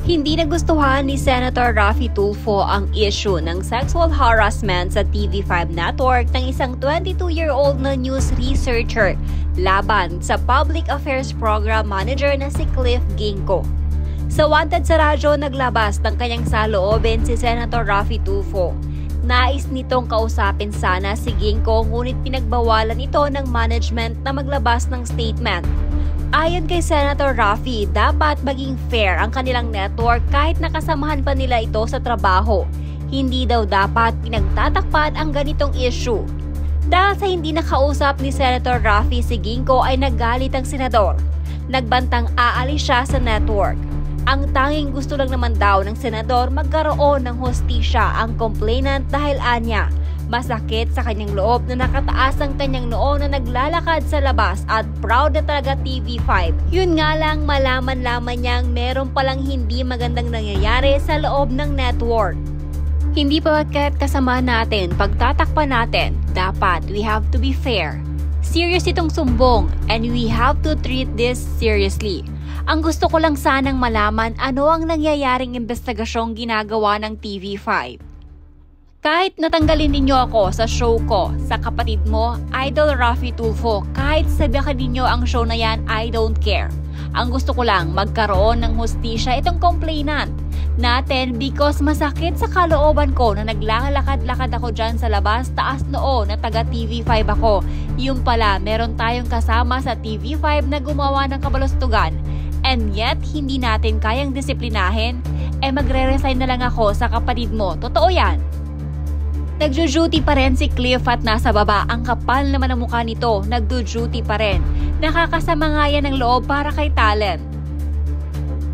Hindi nagustuhan ni Senator Raffy Tulfo ang issue ng sexual harassment sa TV5 network ng isang 22-year-old na news researcher laban sa Public Affairs Program Manager na si Cliff Ginko. Sa Wanted sa Radyo, naglabas ng kanyang saloobin si Senator Raffy Tulfo. Nais nitong kausapin sana si Ginko ngunit pinagbawalan ito ng management na maglabas ng statement. Ayon kay Senator Raffy, dapat maging fair ang kanilang network kahit nakasamahan pa nila ito sa trabaho. Hindi daw dapat pinagtatakpan ang ganitong issue. Dahil sa hindi nakausap ni Senator Raffy si Ginko ay naggalit ang senador. Nagbantang aalis siya sa network. Ang tanging gusto lang naman daw ng senador magkaroon ng hustisya ang complainant dahil anya. Masakit sa kanyang loob na nakataas ang kanyang noo na naglalakad sa labas at proud na talaga TV5. Yun nga lang malaman-laman niyang meron palang hindi magandang nangyayari sa loob ng network. Hindi porket kasama natin, pagtatakpan natin, dapat we have to be fair. Serious itong sumbong and we have to treat this seriously. Ang gusto ko lang sanang malaman ano ang nangyayaring investigasyong ginagawa ng TV5. Kahit natanggalin ninyo ako sa show ko, sa kapatid mo, Idol Raffy Tulfo, kahit sabihin ninyo ang show na yan, I don't care. Ang gusto ko lang magkaroon ng hustisya itong complainant natin because masakit sa kalooban ko na naglalakad-lakad ako dyan sa labas, taas noo na taga TV5 ako. Yung pala, meron tayong kasama sa TV5 na gumawa ng kabalastugan and yet hindi natin kayang disiplinahin, magre-resign na lang ako sa kapatid mo. Totoo yan. Nagjo-duty pa rin si Cliff at nasa baba. Ang kapal naman ang mukha nito, nagdo-duty pa rin. Nakakasama nga yan ng loob para kay talent.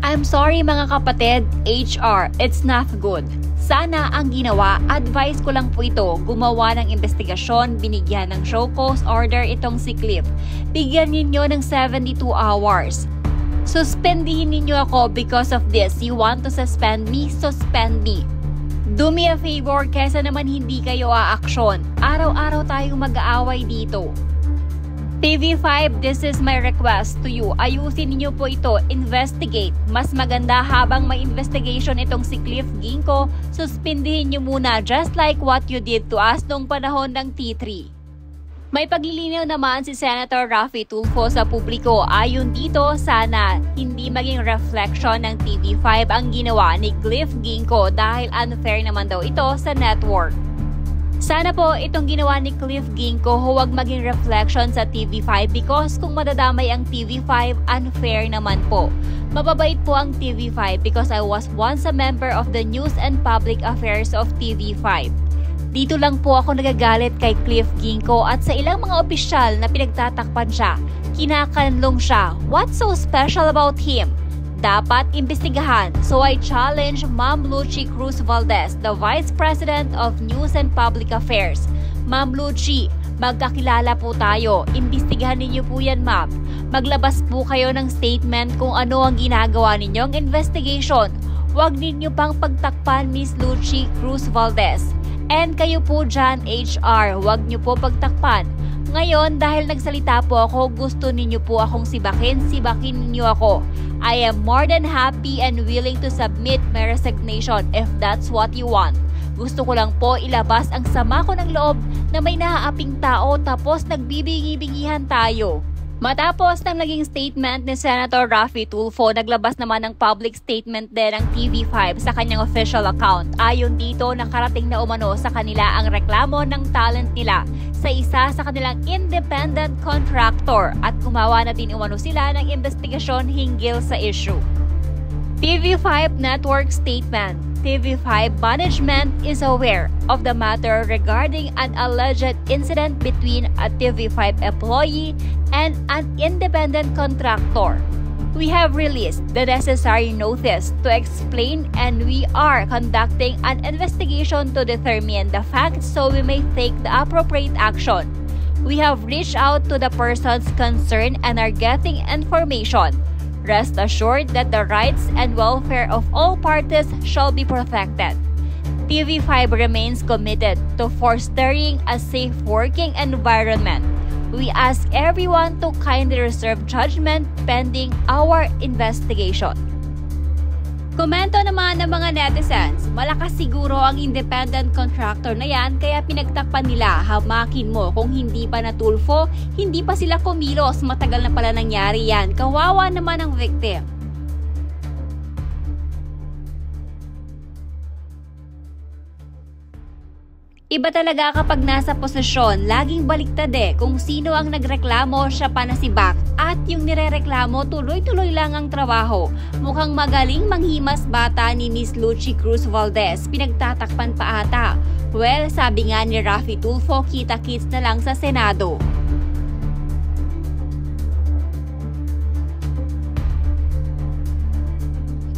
I'm sorry mga kapatid, HR, it's not good. Sana ang ginawa, advice ko lang po ito, gumawa ng investigasyon, binigyan ng show cause order itong si Cliff. Bigyan ninyo ng 72 hours. Suspendihin ninyo ako because of this. You want to suspend me? Suspend me. Do me a favor kesa naman hindi kayo aaksyon. Araw-araw tayong mag-aaway dito. TV5, this is my request to you. Ayusin niyo po ito. Investigate. Mas maganda habang may investigation itong si Cliff Ginko, suspindihin niyo muna just like what you did to us nung panahon ng T3. May paglilinaw naman si Senator Raffy Tulfo sa publiko. Ayon dito, sana hindi maging reflection ng TV5 ang ginawa ni Cliff Ginko dahil unfair naman daw ito sa network. Sana po itong ginawa ni Cliff Ginko huwag maging reflection sa TV5 because kung madadamay ang TV5, unfair naman po. Mababait po ang TV5 because I was once a member of the News and Public Affairs of TV5. Dito lang po ako nagagalit kay Cliff Ginko at sa ilang mga opisyal na pinagtatakpan siya. Kinakanlong siya. What's so special about him? Dapat imbestigahan. So I challenge Ma'am Lucy Cruz Valdez, the Vice President of News and Public Affairs. Ma'am Lucy, magkakilala po tayo. Imbestigahan ninyo po yan, ma'am. Maglabas po kayo ng statement kung ano ang ginagawa ninyong investigation. Huwag ninyo pang pagtakpan, Miss Lucy Cruz Valdez. And kayo po dyan, HR, huwag niyo po pagtakpan. Ngayon, dahil nagsalita po ako, gusto ninyo po akong sibakin ninyo ako. I am more than happy and willing to submit my resignation if that's what you want. Gusto ko lang po ilabas ang sama ko ng loob na may naaaping tao tapos nagbibingi-bingihan tayo. Matapos ng naging statement ni Senator Raffy Tulfo, naglabas naman ng public statement din ng TV5 sa kanyang official account. Ayon dito, nakarating na umano sa kanila ang reklamo ng talent nila sa isa sa kanilang independent contractor at gumawa na din umano sila ng investigasyon hinggil sa issue. TV5 Network Statement. TV5 management is aware of the matter regarding an alleged incident between a TV5 employee and an independent contractor. We have released the necessary notice to explain and we are conducting an investigation to determine the facts so we may take the appropriate action. We have reached out to the persons concerned and are getting information. Rest assured that the rights and welfare of all parties shall be protected. TV5 remains committed to fostering a safe working environment. We ask everyone to kindly reserve judgment pending our investigation. Komento naman ng mga netizens, malakas siguro ang independent contractor na yan kaya pinagtakpan nila, hamakin mo kung hindi pa natulfo, hindi pa sila kumilos, matagal na pala nangyari yan, kawawa naman ang victim. Iba talaga kapag nasa posisyon, laging baliktad kung sino ang nagreklamo siya pa nasibak at yung nirereklamo tuloy-tuloy lang ang trabaho. Mukhang magaling manghimas bata ni Miss Lucy Cruz Valdez, pinagtatakpan pa ata. Well, sabi nga ni Raffy Tulfo, kita-kits na lang sa Senado.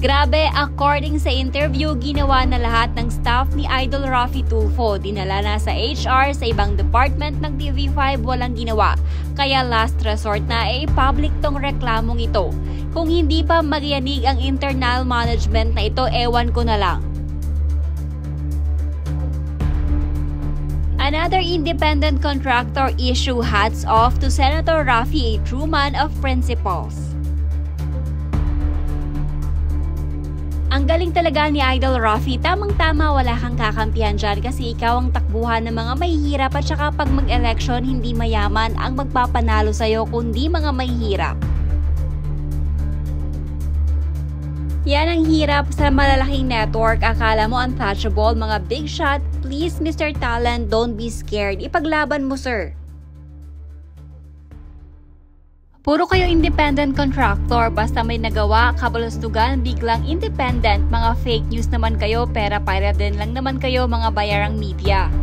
Grabe, according sa interview, ginawa na lahat ng staff ni Idol Raffy Tulfo. Dinala na sa HR, sa ibang department ng TV5, walang ginawa. Kaya last resort na public tong reklamong ito. Kung hindi pa magyanig ang internal management na ito, ewan ko na lang. Another independent contractor issue, hats off to Senator Raffy, a true man of principles. Ang galing talaga ni Idol Raffy, tamang-tama wala kang kakampihan dyan kasi ikaw ang takbuhan ng mga mahihirap at saka pag mag-election hindi mayaman ang magpapanalo sa'yo kundi mga mahihirap. Yan ang hirap sa malalaking network, akala mo untouchable, mga big shot, please Mr. Talent, don't be scared, ipaglaban mo sir. Puro kayo independent contractor, basta may nagawa, kabulustugan, biglang independent, mga fake news naman kayo, pera pirate din lang naman kayo, mga bayarang media.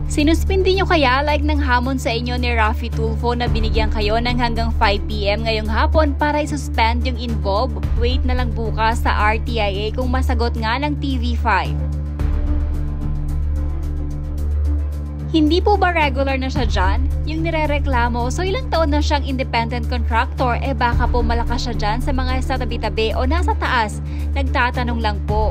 Sinuspindi nyo kaya like ng hamon sa inyo ni Raffy Tulfo na binigyan kayo ng hanggang 5 PM ngayong hapon para i-suspend yung involved? Wait na lang bukas sa RTIA kung masagot nga ng TV5. Hindi po ba regular na siya dyan? Yung nirereklamo, so ilang taon na siyang independent contractor, baka po malakas siya dyan sa mga sa tabi-tabi o nasa taas? Nagtatanong lang po.